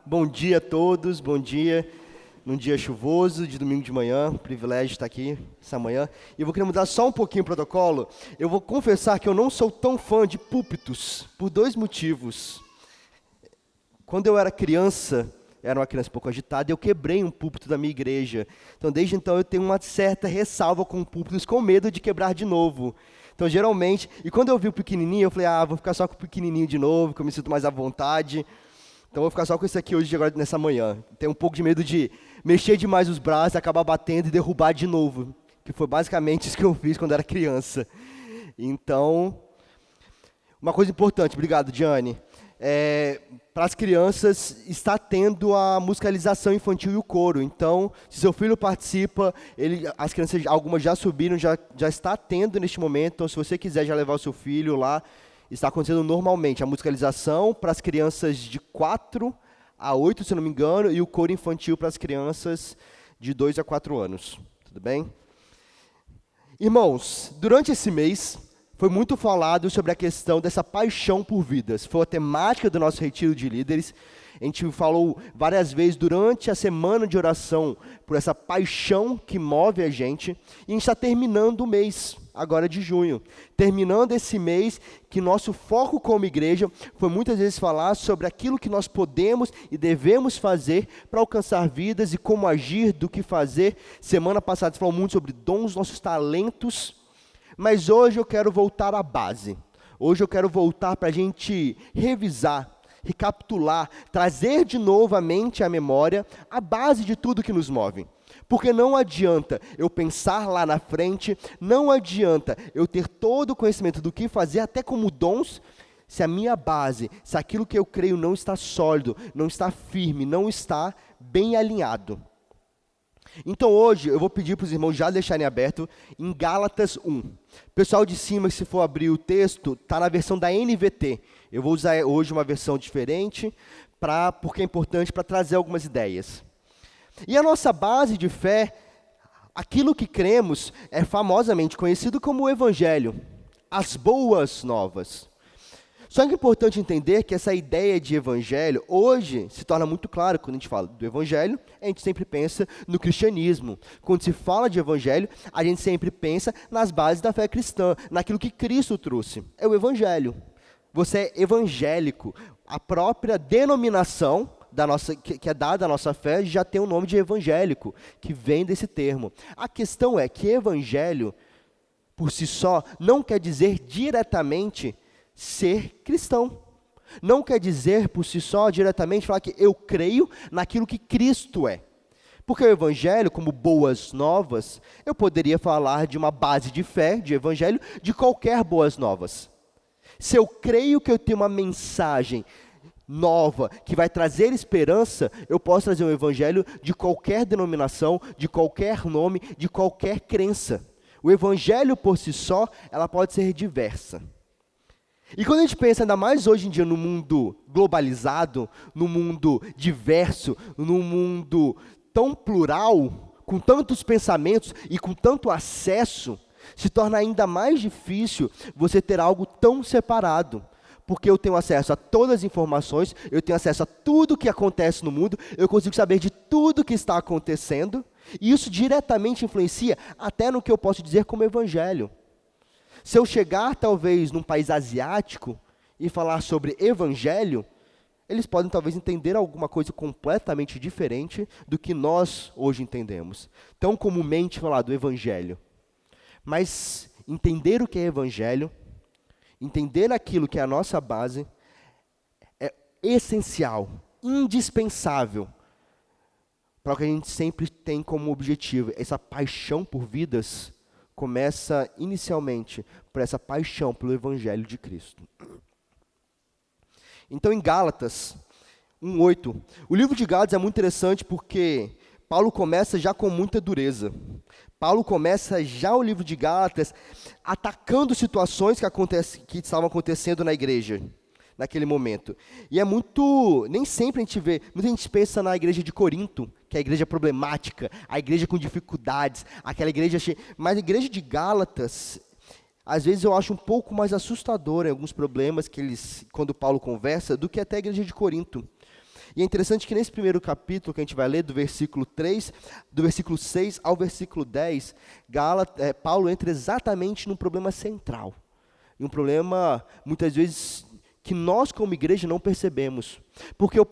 Bom dia a todos, bom dia. Num dia chuvoso, de domingo de manhã, privilégio estar aqui essa manhã. E eu vou querer mudar só um pouquinho o protocolo. Eu vou confessar que eu não sou tão fã de púlpitos, por dois motivos. Quando eu era criança, era uma criança um pouco agitada, eu quebrei um púlpito da minha igreja. Então, desde então, eu tenho uma certa ressalva com púlpitos, com medo de quebrar de novo. Então, geralmente, e quando eu vi o pequenininho, eu falei, vou ficar só com o pequenininho de novo, que eu me sinto mais à vontade. Então, eu vou ficar só com esse aqui hoje, agora, nessa manhã. Tenho um pouco de medo de mexer demais os braços, acabar batendo e derrubar de novo. Que foi basicamente isso que eu fiz quando era criança. Então, uma coisa importante, obrigado, Diane. Para as crianças, está tendo a musicalização infantil e o coro. Então, se seu filho participa, as crianças, algumas já subiram, já está tendo neste momento. Então, se você quiser já levar o seu filho lá, está acontecendo normalmente a musicalização para as crianças de 4 a 8, se não me engano, e o coro infantil para as crianças de 2 a 4 anos. Tudo bem? Irmãos, durante esse mês, foi muito falado sobre a questão dessa paixão por vidas. Foi a temática do nosso retiro de líderes. A gente falou várias vezes durante a semana de oração por essa paixão que move a gente. E a gente está terminando o mês, agora de junho. Terminando esse mês que nosso foco como igreja foi muitas vezes falar sobre aquilo que nós podemos e devemos fazer para alcançar vidas e como agir, do que fazer. Semana passada falou muito sobre dons, nossos talentos. Mas hoje eu quero voltar à base. Hoje eu quero voltar para a gente revisar, recapitular, trazer de novo à mente, à memória, a base de tudo que nos move. Porque não adianta eu pensar lá na frente, não adianta eu ter todo o conhecimento do que fazer, até como dons, se a minha base, se aquilo que eu creio não está sólido, não está firme, não está bem alinhado. Então hoje eu vou pedir para os irmãos já deixarem aberto em Gálatas 1. Pessoal de cima, se for abrir o texto, está na versão da NVT. Eu vou usar hoje uma versão diferente, porque é importante para trazer algumas ideias. E a nossa base de fé, aquilo que cremos, é famosamente conhecido como o Evangelho, as boas novas. Só que é importante entender que essa ideia de evangelho, hoje, se torna muito claro quando a gente fala do evangelho, a gente sempre pensa no cristianismo. Quando se fala de evangelho, a gente sempre pensa nas bases da fé cristã, naquilo que Cristo trouxe. É o evangelho. Você é evangélico. A própria denominação que é dada à nossa fé já tem o nome de evangélico, que vem desse termo. A questão é que evangelho, por si só, não quer dizer diretamente ser cristão. Não quer dizer por si só, diretamente, falar que eu creio naquilo que Cristo é. Porque o evangelho, como boas novas, eu poderia falar de uma base de fé, de evangelho, de qualquer boas novas. Se eu creio que eu tenho uma mensagem nova, que vai trazer esperança, eu posso trazer um evangelho de qualquer denominação, de qualquer nome, de qualquer crença. O evangelho por si só, ela pode ser diversa. E quando a gente pensa, ainda mais hoje em dia, no mundo globalizado, no mundo diverso, no mundo tão plural, com tantos pensamentos e com tanto acesso, se torna ainda mais difícil você ter algo tão separado. Porque eu tenho acesso a todas as informações, eu tenho acesso a tudo que acontece no mundo, eu consigo saber de tudo que está acontecendo, e isso diretamente influencia até no que eu posso dizer como evangelho. Se eu chegar, talvez, num país asiático e falar sobre evangelho, eles podem, talvez, entender alguma coisa completamente diferente do que nós hoje entendemos. Tão comumente falar do evangelho. Mas entender o que é evangelho, entender aquilo que é a nossa base, é essencial, indispensável, para o que a gente sempre tem como objetivo, essa paixão por vidas, começa inicialmente por essa paixão pelo Evangelho de Cristo. Então, em Gálatas 1:8, o livro de Gálatas é muito interessante porque Paulo começa já com muita dureza. Paulo começa já o livro de Gálatas atacando situações que estavam acontecendo na igreja, naquele momento. E é muito, nem sempre a gente vê, muita gente pensa na igreja de Corinto, que é a igreja problemática, a igreja com dificuldades, aquela igreja cheia, mas a igreja de Gálatas, às vezes eu acho um pouco mais assustadora em alguns problemas que quando Paulo conversa, do que até a igreja de Corinto. E é interessante que nesse primeiro capítulo que a gente vai ler, do versículo 3, do versículo 6 ao versículo 10, Paulo entra exatamente num problema central. E um problema, muitas vezes, que nós como igreja não percebemos. Porque eu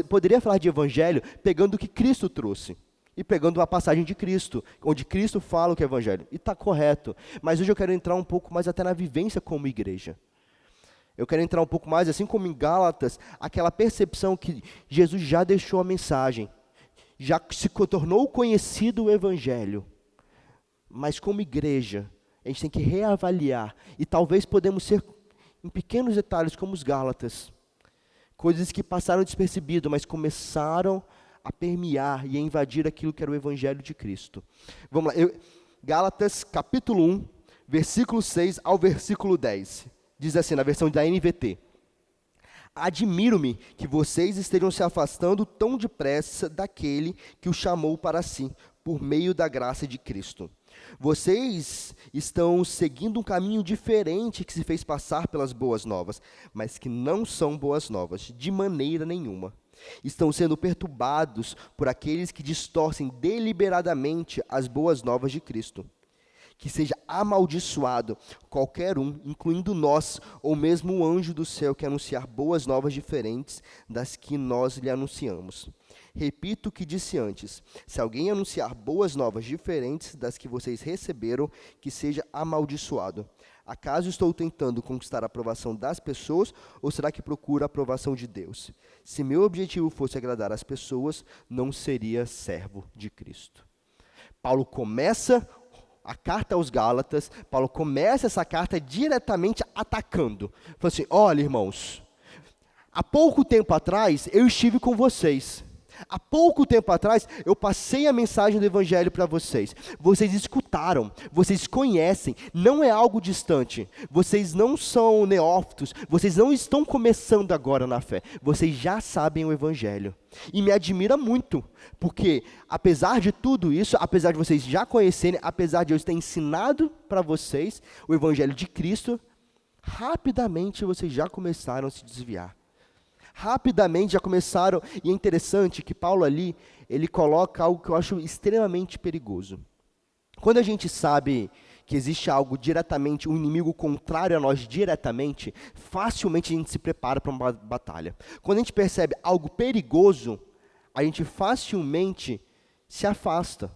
poderia falar de evangelho pegando o que Cristo trouxe. E pegando uma passagem de Cristo, onde Cristo fala o que é evangelho. E está correto. Mas hoje eu quero entrar um pouco mais até na vivência como igreja. Eu quero entrar um pouco mais, assim como em Gálatas, aquela percepção que Jesus já deixou a mensagem. Já se tornou conhecido o evangelho. Mas como igreja, a gente tem que reavaliar. E talvez podemos ser em pequenos detalhes como os Gálatas. Coisas que passaram despercebido, mas começaram a permear e a invadir aquilo que era o Evangelho de Cristo. Vamos lá, Gálatas capítulo 1, versículo 6 ao versículo 10. Diz assim, na versão da NVT. Admiro-me que vocês estejam se afastando tão depressa daquele que o chamou para si, por meio da graça de Cristo. Vocês estão seguindo um caminho diferente que se fez passar pelas boas novas, mas que não são boas novas, de maneira nenhuma. Estão sendo perturbados por aqueles que distorcem deliberadamente as boas novas de Cristo. Que seja amaldiçoado qualquer um, incluindo nós, ou mesmo o anjo do céu que anunciar boas novas diferentes das que nós lhe anunciamos. Repito o que disse antes, se alguém anunciar boas novas diferentes das que vocês receberam, que seja amaldiçoado. Acaso estou tentando conquistar a aprovação das pessoas, ou será que procuro a aprovação de Deus? Se meu objetivo fosse agradar as pessoas, não seria servo de Cristo. Paulo começa a carta aos Gálatas, Paulo começa essa carta diretamente atacando. Fala assim, olha irmãos, há pouco tempo atrás eu estive com vocês. Há pouco tempo atrás, eu passei a mensagem do Evangelho para vocês. Vocês escutaram, vocês conhecem, não é algo distante. Vocês não são neófitos, vocês não estão começando agora na fé. Vocês já sabem o Evangelho. E me admira muito, porque apesar de tudo isso, apesar de vocês já conhecerem, apesar de eu ter ensinado para vocês o Evangelho de Cristo, rapidamente vocês já começaram a se desviar. Rapidamente já começaram, e é interessante que Paulo ali, ele coloca algo que eu acho extremamente perigoso. Quando a gente sabe que existe algo diretamente, um inimigo contrário a nós diretamente, facilmente a gente se prepara para uma batalha. Quando a gente percebe algo perigoso, a gente facilmente se afasta.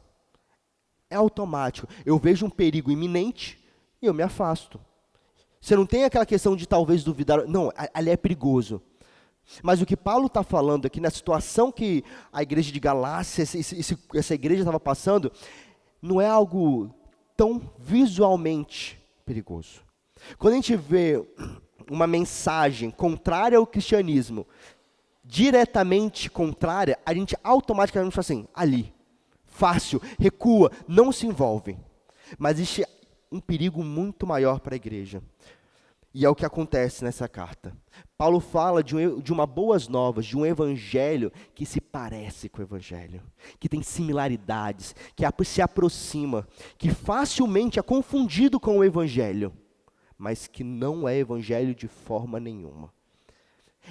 É automático. Eu vejo um perigo iminente e eu me afasto. Você não tem aquela questão de talvez duvidar, não, ali é perigoso. Mas o que Paulo está falando aqui, na situação que a igreja de Galácia, essa igreja estava passando, não é algo tão visualmente perigoso. Quando a gente vê uma mensagem contrária ao cristianismo, diretamente contrária, a gente automaticamente fala assim, ali, fácil, recua, não se envolve. Mas existe um perigo muito maior para a igreja. E é o que acontece nessa carta. Paulo fala de uma boas novas, de um evangelho que se parece com o evangelho, que tem similaridades, que se aproxima, que facilmente é confundido com o evangelho, mas que não é evangelho de forma nenhuma.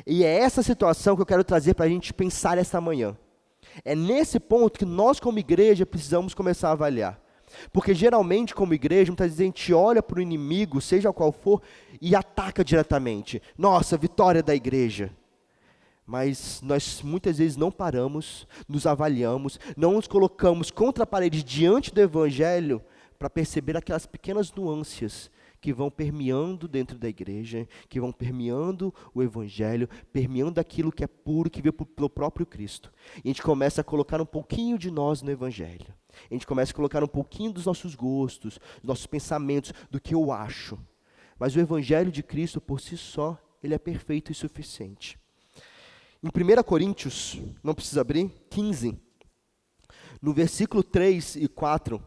E é essa situação que eu quero trazer para a gente pensar essa manhã. É nesse ponto que nós como igreja precisamos começar a avaliar. Porque geralmente, como igreja, muitas vezes a gente olha para o inimigo, seja qual for, e ataca diretamente. Nossa, vitória da igreja. Mas nós muitas vezes não paramos, nos avaliamos, não nos colocamos contra a parede diante do evangelho para perceber aquelas pequenas nuances que vão permeando dentro da igreja, que vão permeando o evangelho, permeando aquilo que é puro, que veio pelo próprio Cristo. E a gente começa a colocar um pouquinho de nós no evangelho. A gente começa a colocar um pouquinho dos nossos gostos, dos nossos pensamentos, do que eu acho. Mas o evangelho de Cristo, por si só, ele é perfeito e suficiente. Em 1 Coríntios, não precisa abrir, 15, no versículo 3 e 4,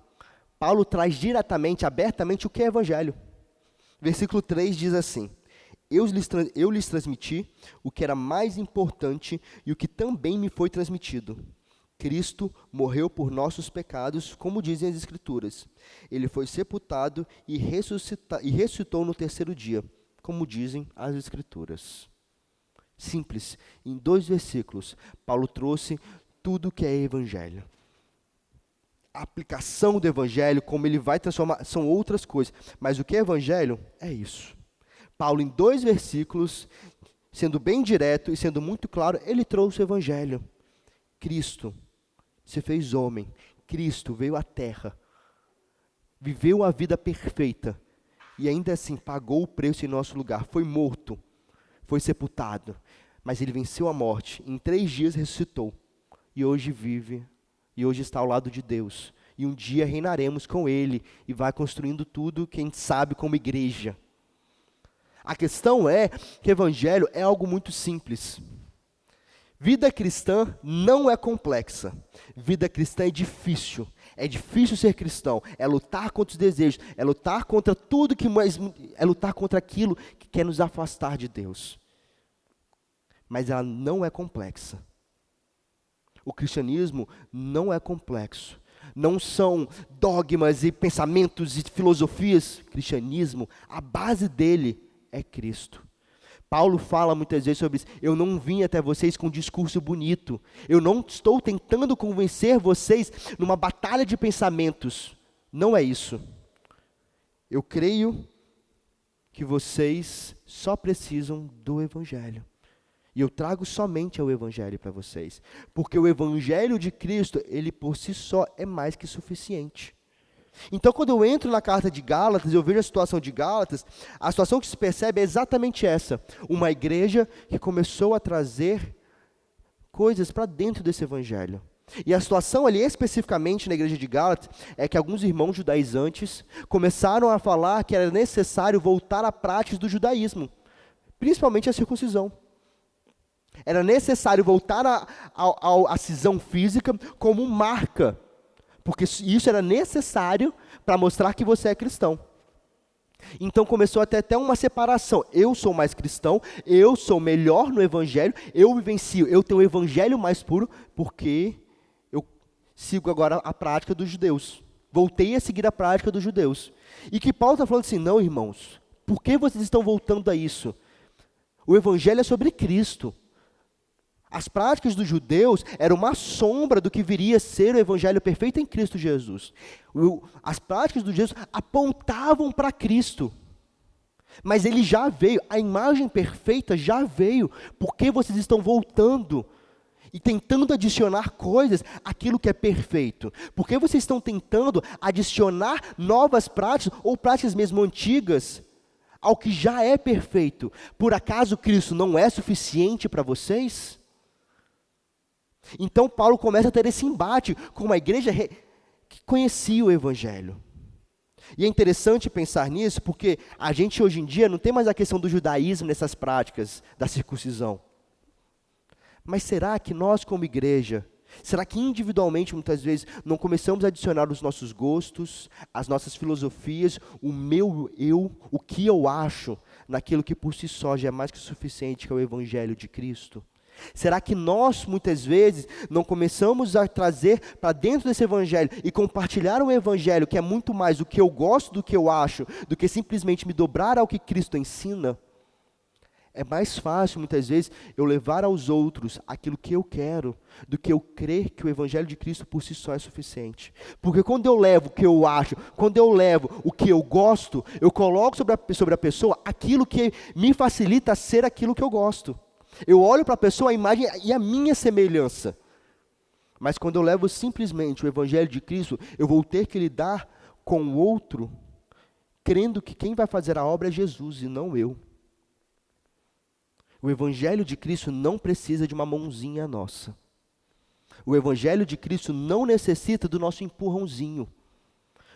Paulo traz diretamente, abertamente, o que é evangelho. Versículo 3 diz assim, eu lhes transmiti o que era mais importante e o que também me foi transmitido. Cristo morreu por nossos pecados, como dizem as Escrituras. Ele foi sepultado e ressuscitou no terceiro dia, como dizem as Escrituras. Simples. Em 2 versículos, Paulo trouxe tudo que é evangelho. A aplicação do evangelho, como ele vai transformar, são outras coisas. Mas o que é evangelho? É isso. Paulo, em 2 versículos, sendo bem direto e sendo muito claro, ele trouxe o evangelho. Cristo se fez homem. Cristo veio à terra. Viveu a vida perfeita. E ainda assim pagou o preço em nosso lugar. Foi morto. Foi sepultado. Mas ele venceu a morte. Em 3 dias ressuscitou. E hoje vive. E hoje está ao lado de Deus. E um dia reinaremos com ele. E vai construindo tudo que a gente sabe como igreja. A questão é que o evangelho é algo muito simples. Vida cristã não é complexa. Vida cristã é difícil. É difícil ser cristão. É lutar contra os desejos. É lutar contra tudo que mais... É lutar contra aquilo que quer nos afastar de Deus. Mas ela não é complexa. O cristianismo não é complexo. Não são dogmas e pensamentos e filosofias. O cristianismo, a base dele é Cristo. Paulo fala muitas vezes sobre isso. Eu não vim até vocês com um discurso bonito. Eu não estou tentando convencer vocês numa batalha de pensamentos. Não é isso. Eu creio que vocês só precisam do evangelho. E eu trago somente o evangelho para vocês. Porque o evangelho de Cristo, ele por si só é mais que suficiente. Então, quando eu entro na carta de Gálatas, eu vejo a situação de Gálatas, a situação que se percebe é exatamente essa. Uma igreja que começou a trazer coisas para dentro desse evangelho. E a situação ali, especificamente na igreja de Gálatas, é que alguns irmãos judaizantes começaram a falar que era necessário voltar à prática do judaísmo, principalmente a circuncisão. Era necessário voltar à cisão física como marca, porque isso era necessário para mostrar que você é cristão. Então começou a ter até uma separação. Eu sou mais cristão, eu sou melhor no evangelho, eu vivencio, eu tenho o evangelho mais puro, porque eu sigo agora a prática dos judeus. Voltei a seguir a prática dos judeus. E que Paulo está falando assim, não, irmãos, por que vocês estão voltando a isso? O evangelho é sobre Cristo. As práticas dos judeus eram uma sombra do que viria a ser o evangelho perfeito em Cristo Jesus. As práticas dos judeus apontavam para Cristo. Mas ele já veio, a imagem perfeita já veio. Por que vocês estão voltando e tentando adicionar coisas àquilo que é perfeito? Por que vocês estão tentando adicionar novas práticas ou práticas mesmo antigas ao que já é perfeito? Por acaso Cristo não é suficiente para vocês? Então Paulo começa a ter esse embate com uma igreja que conhecia o evangelho. E é interessante pensar nisso, porque a gente hoje em dia não tem mais a questão do judaísmo nessas práticas da circuncisão. Mas será que nós como igreja, será que individualmente muitas vezes não começamos a adicionar os nossos gostos, as nossas filosofias, o meu eu, o que eu acho, naquilo que por si só já é mais que suficiente, que é o evangelho de Cristo? Será que nós, muitas vezes, não começamos a trazer para dentro desse evangelho e compartilhar um evangelho que é muito mais do que eu gosto, do que eu acho, do que simplesmente me dobrar ao que Cristo ensina? É mais fácil, muitas vezes, eu levar aos outros aquilo que eu quero, do que eu crer que o evangelho de Cristo por si só é suficiente. Porque quando eu levo o que eu acho, quando eu levo o que eu gosto, eu coloco sobre a pessoa aquilo que me facilita ser aquilo que eu gosto. Eu olho para a pessoa, a imagem e a minha semelhança. Mas quando eu levo simplesmente o evangelho de Cristo, eu vou ter que lidar com o outro, crendo que quem vai fazer a obra é Jesus e não eu. O evangelho de Cristo não precisa de uma mãozinha nossa. O evangelho de Cristo não necessita do nosso empurrãozinho.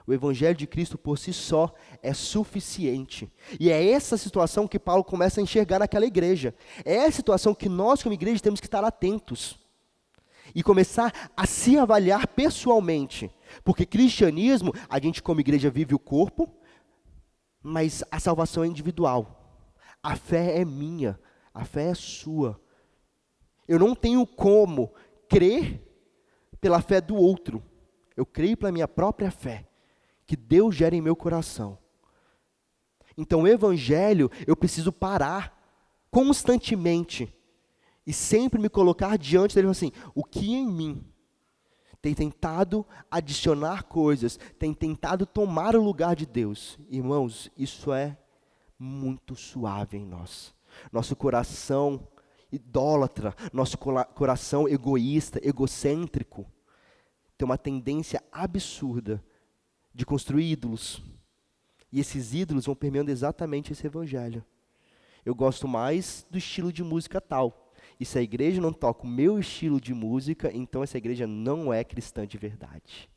O evangelho de Cristo por si só é suficiente. E é essa situação que Paulo começa a enxergar naquela igreja. É essa situação que nós como igreja temos que estar atentos. E começar a se avaliar pessoalmente. Porque cristianismo, a gente como igreja vive o corpo, mas a salvação é individual. A fé é minha, a fé é sua. Eu não tenho como crer pela fé do outro. Eu creio pela minha própria fé. Que Deus gera em meu coração. Então o evangelho, eu preciso parar constantemente e sempre me colocar diante dele assim, o que em mim tem tentado adicionar coisas, tem tentado tomar o lugar de Deus. Irmãos, isso é muito suave em nós. Nosso coração idólatra, nosso coração egoísta, egocêntrico, tem uma tendência absurda de construir ídolos. E esses ídolos vão permeando exatamente esse evangelho. Eu gosto mais do estilo de música tal. E se a igreja não toca o meu estilo de música, então essa igreja não é cristã de verdade.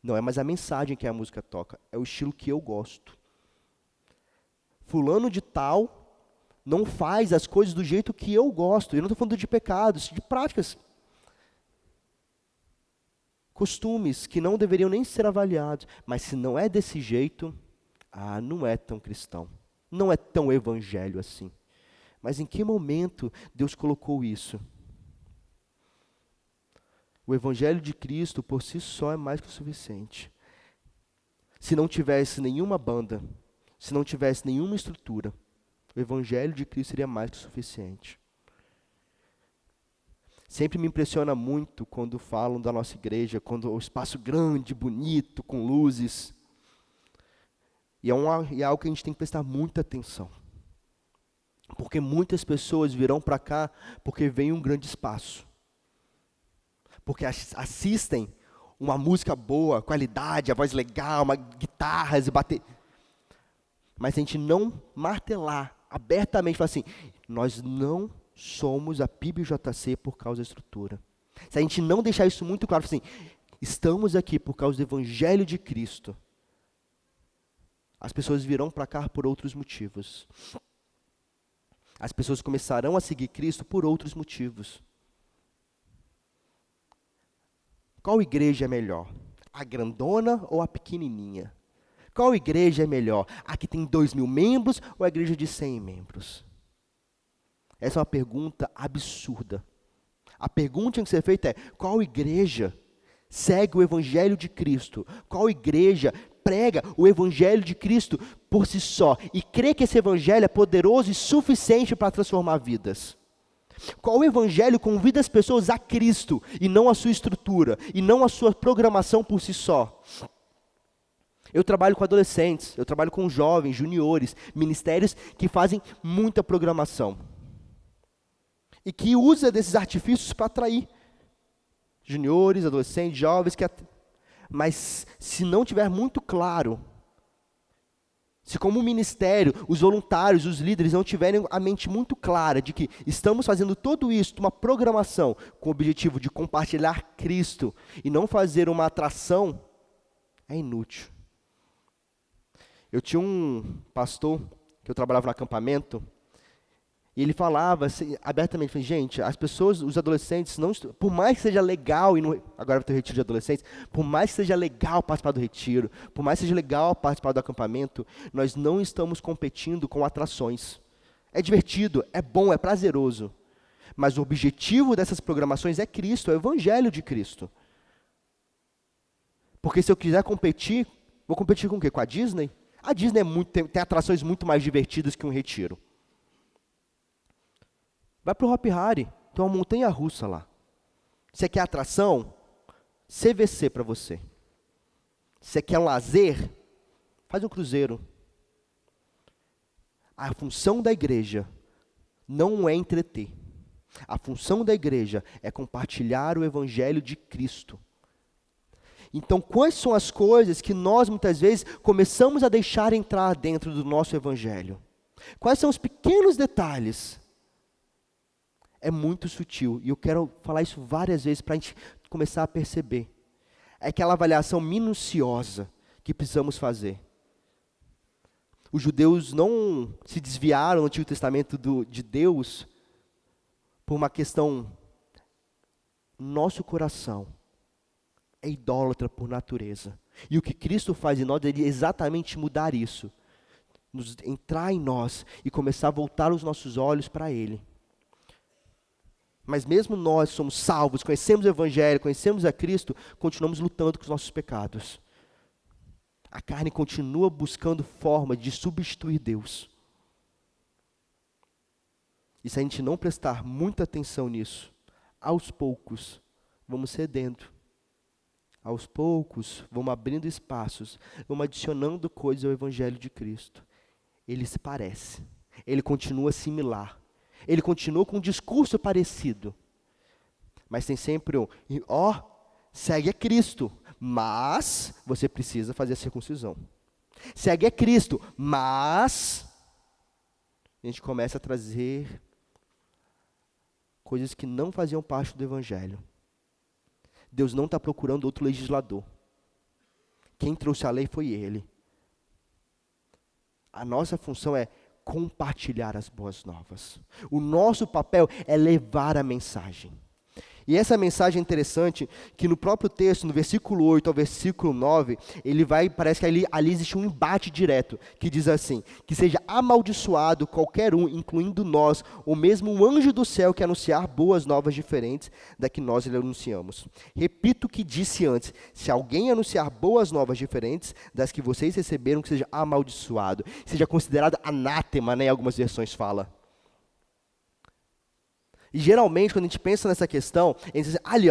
Não é mais a mensagem que a música toca, é o estilo que eu gosto. Fulano de tal não faz as coisas do jeito que eu gosto. Eu não estou falando de pecados, de práticas. Costumes que não deveriam nem ser avaliados. Mas se não é desse jeito, não é tão cristão. Não é tão evangelho assim. Mas em que momento Deus colocou isso? O evangelho de Cristo por si só é mais que o suficiente. Se não tivesse nenhuma banda, se não tivesse nenhuma estrutura, o evangelho de Cristo seria mais que o suficiente. Sempre me impressiona muito quando falam da nossa igreja, quando o espaço grande, bonito, com luzes. E é algo que a gente tem que prestar muita atenção. Porque muitas pessoas virão para cá porque vem um grande espaço. Porque assistem uma música boa, qualidade, a voz legal, guitarras e bater. Mas se a gente não martelar abertamente, falar assim, nós não somos a PIBJC por causa da estrutura. Se a gente não deixar isso muito claro, assim, estamos aqui por causa do Evangelho de Cristo, as pessoas virão para cá por outros motivos. As pessoas começarão a seguir Cristo por outros motivos. Qual igreja é melhor? A grandona ou a pequenininha? Qual igreja é melhor? A que tem 2.000 membros ou a igreja de 100 membros? Essa é uma pergunta absurda. A pergunta que tem que ser feita é, qual igreja segue o Evangelho de Cristo? Qual igreja prega o Evangelho de Cristo por si só e crê que esse Evangelho é poderoso e suficiente para transformar vidas? Qual Evangelho convida as pessoas a Cristo e não a sua estrutura, e não a sua programação por si só? Eu trabalho com adolescentes, eu trabalho com jovens, juniores, ministérios que fazem muita programação. E que usa desses artifícios para atrair juniores, adolescentes, jovens, mas se não tiver muito claro, se como ministério, os voluntários, os líderes não tiverem a mente muito clara de que estamos fazendo tudo isso, uma programação com o objetivo de compartilhar Cristo e não fazer uma atração, é inútil. Eu tinha um pastor que eu trabalhava no acampamento, e ele falava assim, abertamente, gente, as pessoas, os adolescentes, por mais que seja legal, agora vai ter o retiro de adolescentes, por mais que seja legal participar do retiro, por mais que seja legal participar do acampamento, nós não estamos competindo com atrações. É divertido, é bom, é prazeroso, mas o objetivo dessas programações é Cristo, é o Evangelho de Cristo. Porque se eu quiser competir, vou competir com o quê? Com a Disney? A Disney tem atrações muito mais divertidas que um retiro. Vai para o Hop Hari, tem uma montanha-russa lá. Você quer atração? CVC para você. Você quer um lazer? Faz um cruzeiro. A função da igreja não é entreter. A função da igreja é compartilhar o Evangelho de Cristo. Então, quais são as coisas que nós, muitas vezes, começamos a deixar entrar dentro do nosso Evangelho? Quais são os pequenos detalhes? É muito sutil, e eu quero falar isso várias vezes para a gente começar a perceber. É aquela avaliação minuciosa que precisamos fazer. Os judeus não se desviaram no Antigo Testamento de Deus por uma questão. Nosso coração é idólatra por natureza. E o que Cristo faz em nós é exatamente mudar isso. Entrar em nós e começar a voltar os nossos olhos para Ele. Mas mesmo nós somos salvos, conhecemos o Evangelho, conhecemos a Cristo, continuamos lutando com os nossos pecados. A carne continua buscando forma de substituir Deus. E se a gente não prestar muita atenção nisso, aos poucos, vamos cedendo. Aos poucos, vamos abrindo espaços, vamos adicionando coisas ao Evangelho de Cristo. Ele se parece, ele continua similar, ele continua com um discurso parecido. Mas tem sempre segue a Cristo, mas você precisa fazer a circuncisão. Segue a Cristo, mas a gente começa a trazer coisas que não faziam parte do Evangelho. Deus não está procurando outro legislador. Quem trouxe a lei foi Ele. A nossa função é compartilhar as boas novas. O nosso papel é levar a mensagem. E essa mensagem é interessante, que no próprio texto, no versículo 8 ao versículo 9, parece que ali existe um embate direto, que diz assim: que seja amaldiçoado qualquer um, incluindo nós, ou mesmo um anjo do céu que anunciar boas novas diferentes da que nós lhe anunciamos. Repito o que disse antes: se alguém anunciar boas novas diferentes das que vocês receberam, que seja amaldiçoado, seja considerado anátema, né, algumas versões fala. E geralmente, quando a gente pensa nessa questão, a gente diz, ali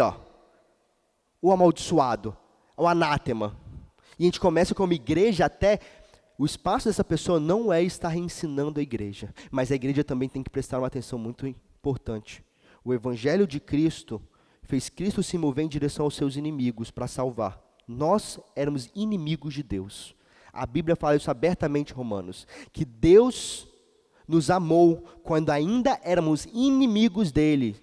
o amaldiçoado, o anátema. E a gente começa como igreja até, o espaço dessa pessoa não é estar ensinando a igreja, mas a igreja também tem que prestar uma atenção muito importante. O Evangelho de Cristo fez Cristo se mover em direção aos seus inimigos para salvar. Nós éramos inimigos de Deus. A Bíblia fala isso abertamente em Romanos, que Deus nos amou quando ainda éramos inimigos dele.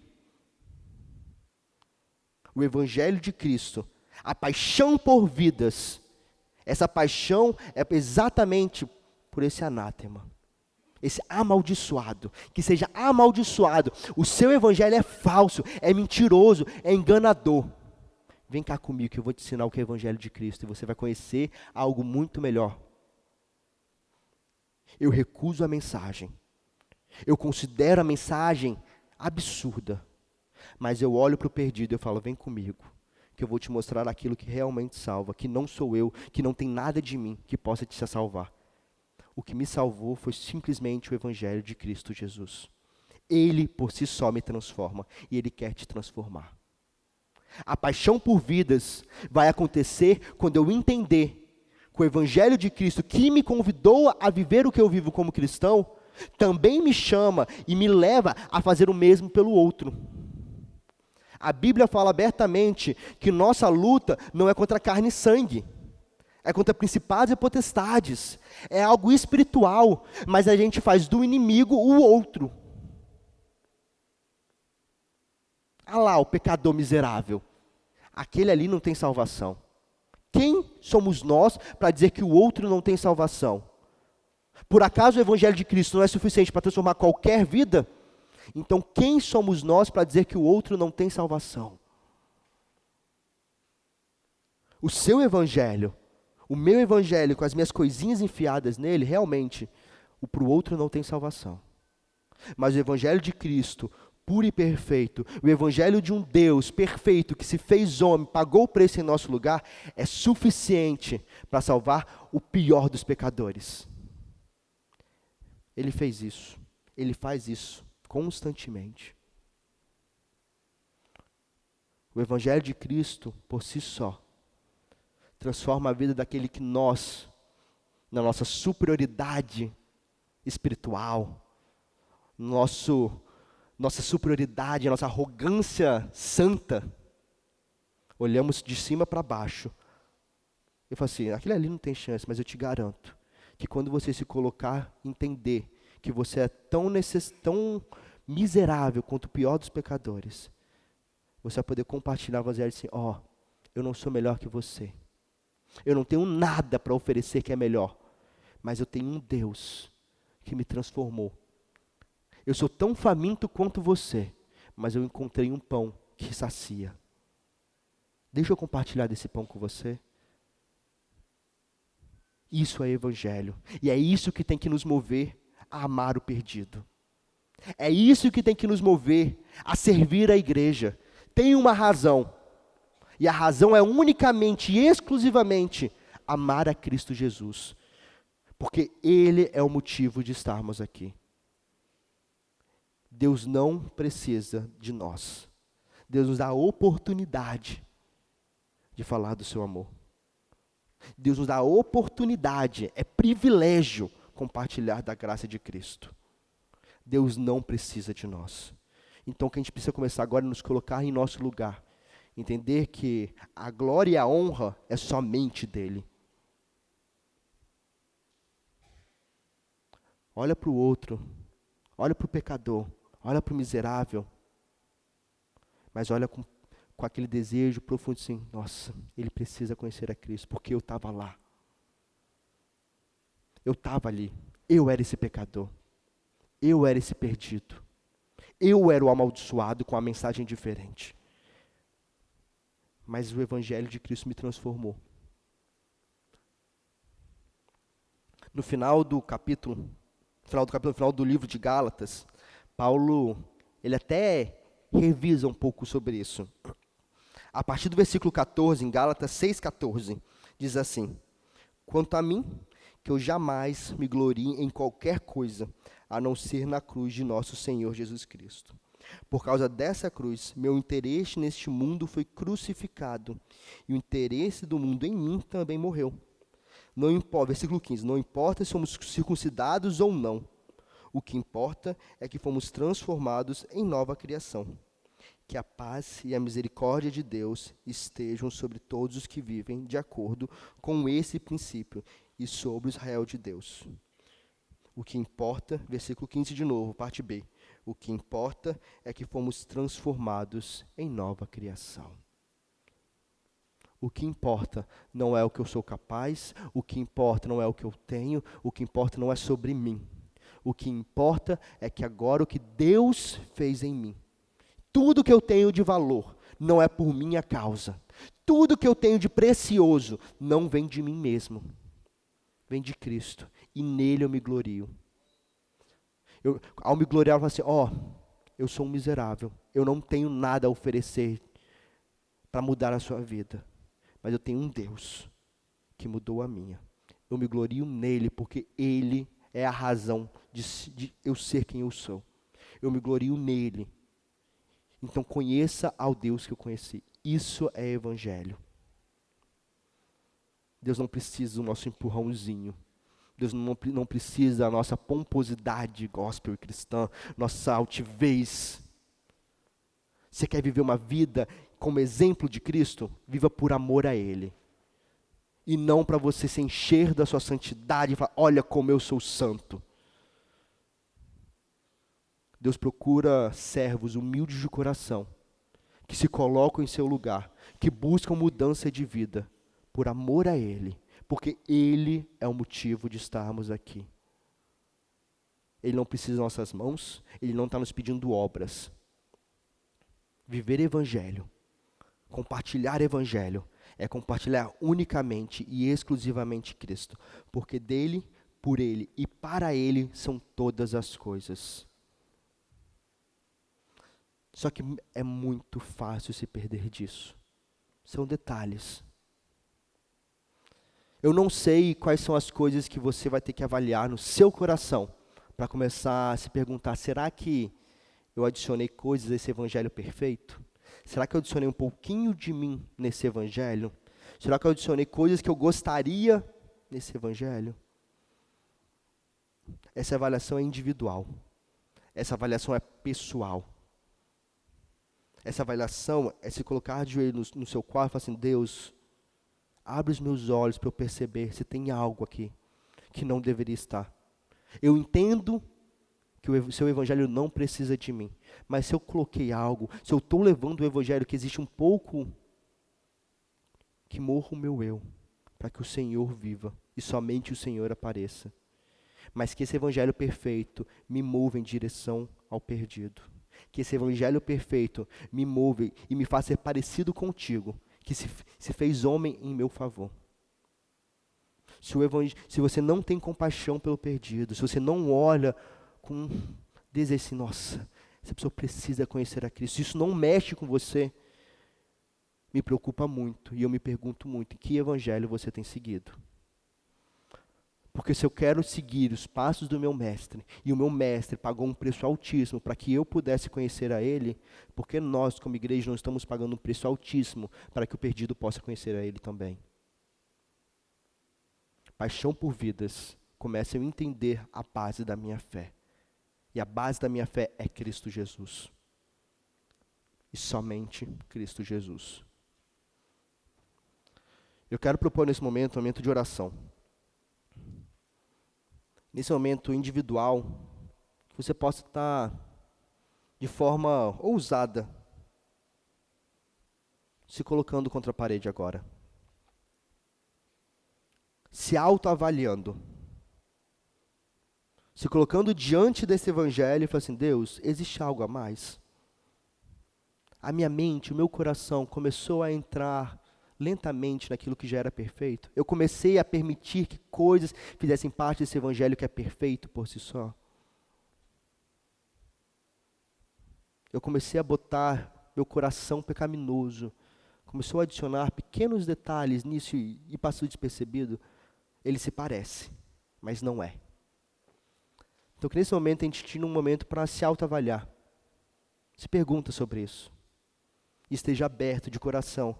O Evangelho de Cristo, a paixão por vidas, essa paixão é exatamente por esse anátema, esse amaldiçoado, que seja amaldiçoado. O seu Evangelho é falso, é mentiroso, é enganador. Vem cá comigo que eu vou te ensinar o que é o Evangelho de Cristo e você vai conhecer algo muito melhor. Eu recuso a mensagem. Eu considero a mensagem absurda. Mas eu olho para o perdido e eu falo, vem comigo, que eu vou te mostrar aquilo que realmente salva, que não sou eu, que não tem nada de mim que possa te salvar. O que me salvou foi simplesmente o Evangelho de Cristo Jesus. Ele por si só me transforma e Ele quer te transformar. A paixão por vidas vai acontecer quando eu entender que o Evangelho de Cristo, que me convidou a viver o que eu vivo como cristão, também me chama e me leva a fazer o mesmo pelo outro. A Bíblia fala abertamente que nossa luta não é contra carne e sangue, é contra principados e potestades, é algo espiritual, mas a gente faz do inimigo o outro. Ah lá, o pecador miserável, aquele ali não tem salvação. Quem somos nós para dizer que o outro não tem salvação? Por acaso o Evangelho de Cristo não é suficiente para transformar qualquer vida? Então quem somos nós para dizer que o outro não tem salvação? O seu Evangelho, o meu Evangelho com as minhas coisinhas enfiadas nele, realmente, para o outro não tem salvação. Mas o Evangelho de Cristo, puro e perfeito, o Evangelho de um Deus perfeito que se fez homem, pagou o preço em nosso lugar, é suficiente para salvar o pior dos pecadores. Ele fez isso, Ele faz isso constantemente. O Evangelho de Cristo, por si só, transforma a vida daquele que nós, na nossa superioridade espiritual, nossa superioridade, nossa arrogância santa, olhamos de cima para baixo. Eu falo assim, aquele ali não tem chance, mas eu te garanto que quando você se colocar, entender que você é tão miserável quanto o pior dos pecadores, você vai poder compartilhar o Evangelho assim, eu não sou melhor que você. Eu não tenho nada para oferecer que é melhor, mas eu tenho um Deus que me transformou. Eu sou tão faminto quanto você, mas eu encontrei um pão que sacia. Deixa eu compartilhar desse pão com você. Isso é Evangelho. E é isso que tem que nos mover a amar o perdido. É isso que tem que nos mover a servir a igreja. Tem uma razão. E a razão é unicamente e exclusivamente amar a Cristo Jesus. Porque Ele é o motivo de estarmos aqui. Deus não precisa de nós. Deus nos dá a oportunidade de falar do seu amor. Deus nos dá a oportunidade, é privilégio compartilhar da graça de Cristo. Deus não precisa de nós. Então o que a gente precisa começar agora é nos colocar em nosso lugar. Entender que a glória e a honra é somente dele. Olha para o outro, olha para o pecador, olha para o miserável, mas olha com aquele desejo profundo assim, nossa, ele precisa conhecer a Cristo, porque eu estava lá. Eu estava ali, eu era esse pecador, eu era esse perdido, eu era o amaldiçoado com a mensagem diferente. Mas o Evangelho de Cristo me transformou. No final do livro de Gálatas, Paulo, ele até revisa um pouco sobre isso. A partir do versículo 14, em Gálatas 6,14, diz assim: quanto a mim, que eu jamais me glorie em qualquer coisa, a não ser na cruz de nosso Senhor Jesus Cristo. Por causa dessa cruz, meu interesse neste mundo foi crucificado, e o interesse do mundo em mim também morreu. Não importa, versículo 15, não importa se somos circuncidados ou não, o que importa é que fomos transformados em nova criação. Que a paz e a misericórdia de Deus estejam sobre todos os que vivem de acordo com esse princípio e sobre o Israel de Deus. O que importa, versículo 15 de novo, parte B. O que importa é que fomos transformados em nova criação. O que importa não é o que eu sou capaz, o que importa não é o que eu tenho, o que importa não é sobre mim. O que importa é que agora o que Deus fez em mim, tudo que eu tenho de valor não é por minha causa. Tudo que eu tenho de precioso não vem de mim mesmo. Vem de Cristo. E nele eu me glorio. Ao me gloriar, eu falo assim, eu sou um miserável. Eu não tenho nada a oferecer para mudar a sua vida. Mas eu tenho um Deus que mudou a minha. Eu me glorio nele porque ele é a razão de eu ser quem eu sou. Eu me glorio nele. Então conheça ao Deus que eu conheci. Isso é evangelho. Deus não precisa do nosso empurrãozinho. Deus não precisa da nossa pomposidade gospel e cristã, nossa altivez. Você quer viver uma vida como exemplo de Cristo? Viva por amor a Ele. E não para você se encher da sua santidade e falar, olha como eu sou santo. Deus procura servos humildes de coração, que se colocam em seu lugar, que buscam mudança de vida, por amor a Ele, porque Ele é o motivo de estarmos aqui. Ele não precisa de nossas mãos, Ele não está nos pedindo obras. Viver Evangelho, compartilhar Evangelho, é compartilhar unicamente e exclusivamente Cristo, porque dele, por Ele e para Ele são todas as coisas. Só que é muito fácil se perder disso. São detalhes. Eu não sei quais são as coisas que você vai ter que avaliar no seu coração para começar a se perguntar, será que eu adicionei coisas a esse evangelho perfeito? Será que eu adicionei um pouquinho de mim nesse evangelho? Será que eu adicionei coisas que eu gostaria nesse evangelho? Essa avaliação é individual. Essa avaliação é pessoal. Essa avaliação é se colocar de joelho no seu quarto e falar assim, Deus, abre os meus olhos para eu perceber se tem algo aqui que não deveria estar. Eu entendo que o seu evangelho não precisa de mim, mas se eu coloquei algo, se eu estou levando o evangelho que existe um pouco, que morra o meu eu, para que o Senhor viva e somente o Senhor apareça. Mas que esse evangelho perfeito me mova em direção ao perdido. Que esse evangelho perfeito me move e me faça ser parecido contigo, que se fez homem em meu favor. Se você não tem compaixão pelo perdido, se você não olha com desejo assim, nossa, essa pessoa precisa conhecer a Cristo, se isso não mexe com você, me preocupa muito e eu me pergunto muito, que evangelho você tem seguido? Porque se eu quero seguir os passos do meu mestre, e o meu mestre pagou um preço altíssimo para que eu pudesse conhecer a ele, porque nós, como igreja, não estamos pagando um preço altíssimo para que o perdido possa conhecer a ele também? Paixão por vidas começa a eu entender a base da minha fé. E a base da minha fé é Cristo Jesus. E somente Cristo Jesus. Eu quero propor nesse momento um momento de oração. Nesse momento individual, que você possa estar de forma ousada, se colocando contra a parede agora. Se autoavaliando. Se colocando diante desse evangelho e falando assim, Deus, existe algo a mais? A minha mente, o meu coração começou a entrar lentamente naquilo que já era perfeito. Eu comecei a permitir que coisas fizessem parte desse evangelho que é perfeito por si só. Eu comecei a botar meu coração pecaminoso, começou a adicionar pequenos detalhes nisso e passou despercebido. Ele se parece, mas não é. Então que nesse momento a gente tire um momento para se autoavaliar. Se pergunta sobre isso. E esteja aberto de coração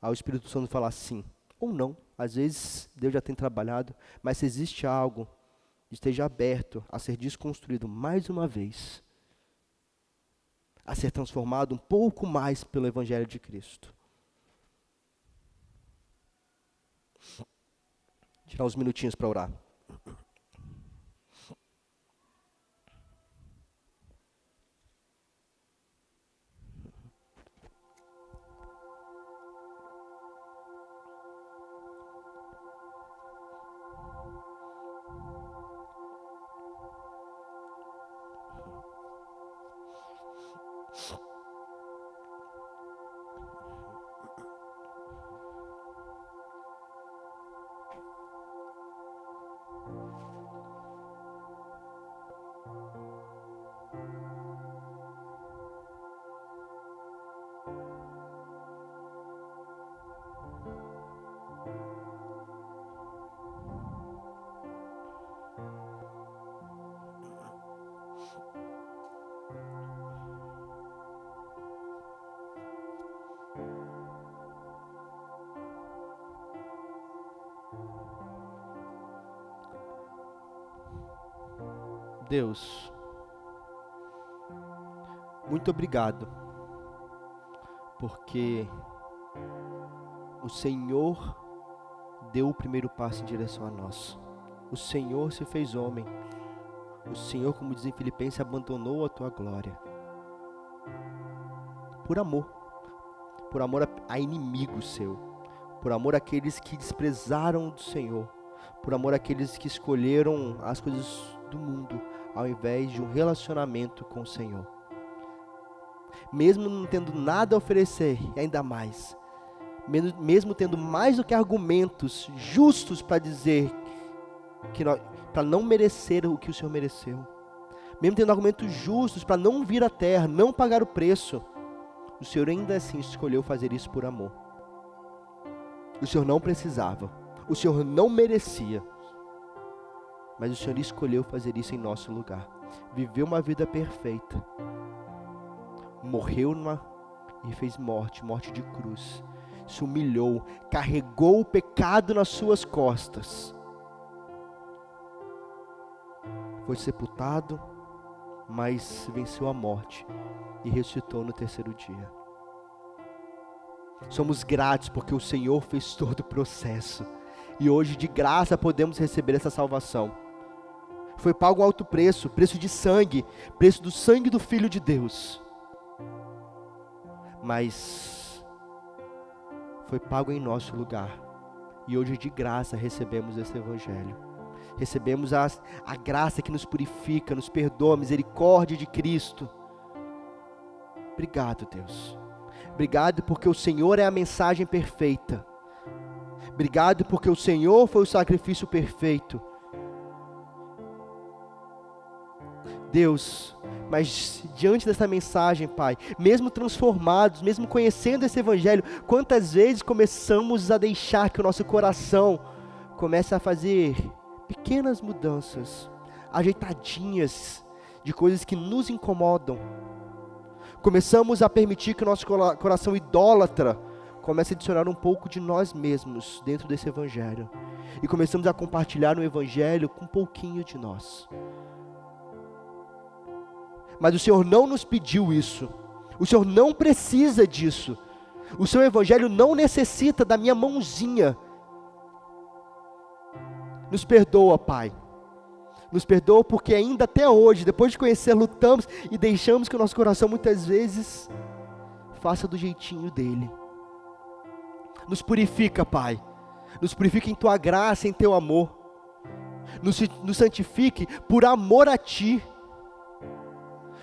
ao Espírito Santo falar sim ou não. Às vezes Deus já tem trabalhado, mas se existe algo, esteja aberto a ser desconstruído mais uma vez, a ser transformado um pouco mais pelo Evangelho de Cristo. Tirar uns minutinhos para orar. Deus, muito obrigado, porque o Senhor deu o primeiro passo em direção a nós. O Senhor se fez homem. O Senhor, como diz em Filipenses, abandonou a tua glória. Por amor a inimigo seu, por amor àqueles que desprezaram do Senhor, por amor àqueles que escolheram as coisas do mundo, ao invés de um relacionamento com o Senhor. Mesmo não tendo nada a oferecer, e ainda mais, mesmo tendo mais do que argumentos justos para dizer, para não merecer o que o Senhor mereceu, mesmo tendo argumentos justos para não vir à terra, não pagar o preço, o Senhor ainda assim escolheu fazer isso por amor. O Senhor não precisava, o Senhor não merecia, mas o Senhor escolheu fazer isso em nosso lugar. Viveu uma vida perfeita. Morreu e fez morte de cruz. Se humilhou, carregou o pecado nas suas costas. Foi sepultado, mas venceu a morte e ressuscitou no terceiro dia. Somos gratos porque o Senhor fez todo o processo. E hoje de graça podemos receber essa salvação. Foi pago um alto preço, preço de sangue, preço do sangue do Filho de Deus. Mas foi pago em nosso lugar. E hoje de graça recebemos esse Evangelho. Recebemos a graça que nos purifica, nos perdoa, a misericórdia de Cristo. Obrigado, Deus. Obrigado porque o Senhor é a mensagem perfeita. Obrigado porque o Senhor foi o sacrifício perfeito. Deus, mas diante dessa mensagem, Pai, mesmo transformados, mesmo conhecendo esse Evangelho, quantas vezes começamos a deixar que o nosso coração comece a fazer pequenas mudanças, ajeitadinhas de coisas que nos incomodam. Começamos a permitir que o nosso coração idólatra comece a adicionar um pouco de nós mesmos dentro desse evangelho. E começamos a compartilhar o evangelho com um pouquinho de nós. Mas o Senhor não nos pediu isso. O Senhor não precisa disso. O seu evangelho não necessita da minha mãozinha. Nos perdoa, Pai. Nos perdoa porque ainda até hoje, depois de conhecer, lutamos e deixamos que o nosso coração muitas vezes faça do jeitinho dele. Nos purifica, Pai. Nos purifica em Tua graça, em Teu amor. Nos santifique por amor a Ti.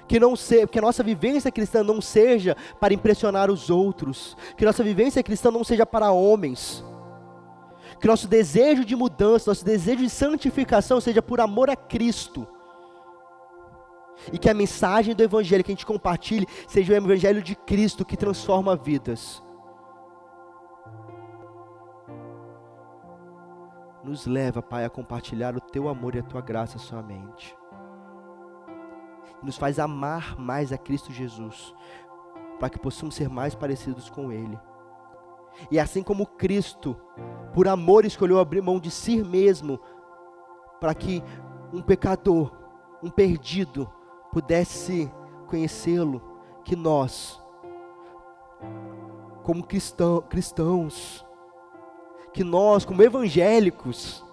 Que a nossa vivência cristã não seja para impressionar os outros. Que a nossa vivência cristã não seja para homens. Que nosso desejo de mudança, nosso desejo de santificação seja por amor a Cristo. E que a mensagem do evangelho que a gente compartilhe seja o evangelho de Cristo que transforma vidas. Nos leva, Pai, a compartilhar o Teu amor e a Tua graça somente. Nos faz amar mais a Cristo Jesus, para que possamos ser mais parecidos com Ele. E assim como Cristo, por amor, escolheu abrir mão de si mesmo, para que um pecador, um perdido, pudesse conhecê-lo, que nós, como cristãos, que nós, como evangélicos,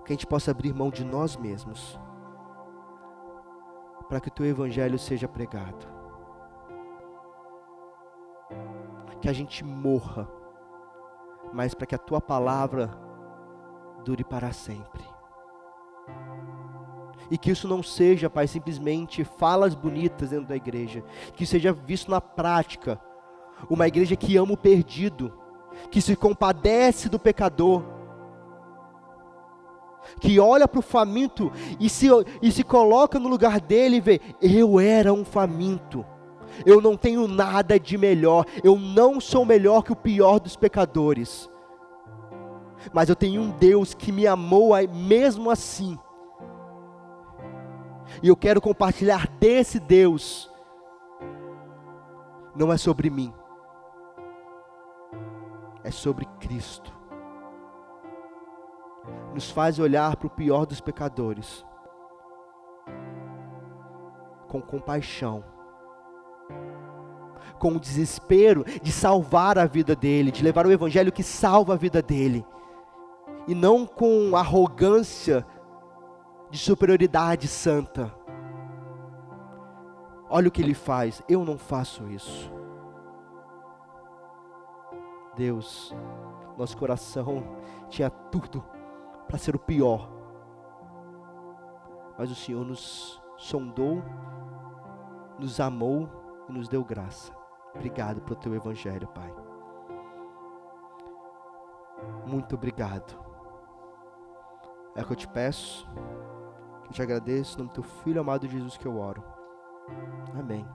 que a gente possa abrir mão de nós mesmos, para que o Teu evangelho seja pregado. Que a gente morra, mas para que a Tua palavra dure para sempre. E que isso não seja, Pai, simplesmente falas bonitas dentro da igreja, que isso seja visto na prática, uma igreja que ama o perdido, que se compadece do pecador, que olha para o faminto e se coloca no lugar dele e vê, eu era um faminto, eu não tenho nada de melhor, eu não sou melhor que o pior dos pecadores, mas eu tenho um Deus que me amou mesmo assim, e eu quero compartilhar desse Deus. Não é sobre mim, é sobre Cristo. Nos faz olhar para o pior dos pecadores com compaixão, com o desespero de salvar a vida dele, de levar o evangelho que salva a vida dele, e não com arrogância de superioridade santa. Olha o que ele faz, eu não faço isso. Deus, nosso coração tinha tudo para ser o pior, mas o Senhor nos sondou, nos amou e nos deu graça. Obrigado pelo Teu evangelho, Pai. Muito obrigado. É o que eu te peço, que eu te agradeço, no nome do Teu Filho amado Jesus que eu oro. Amém.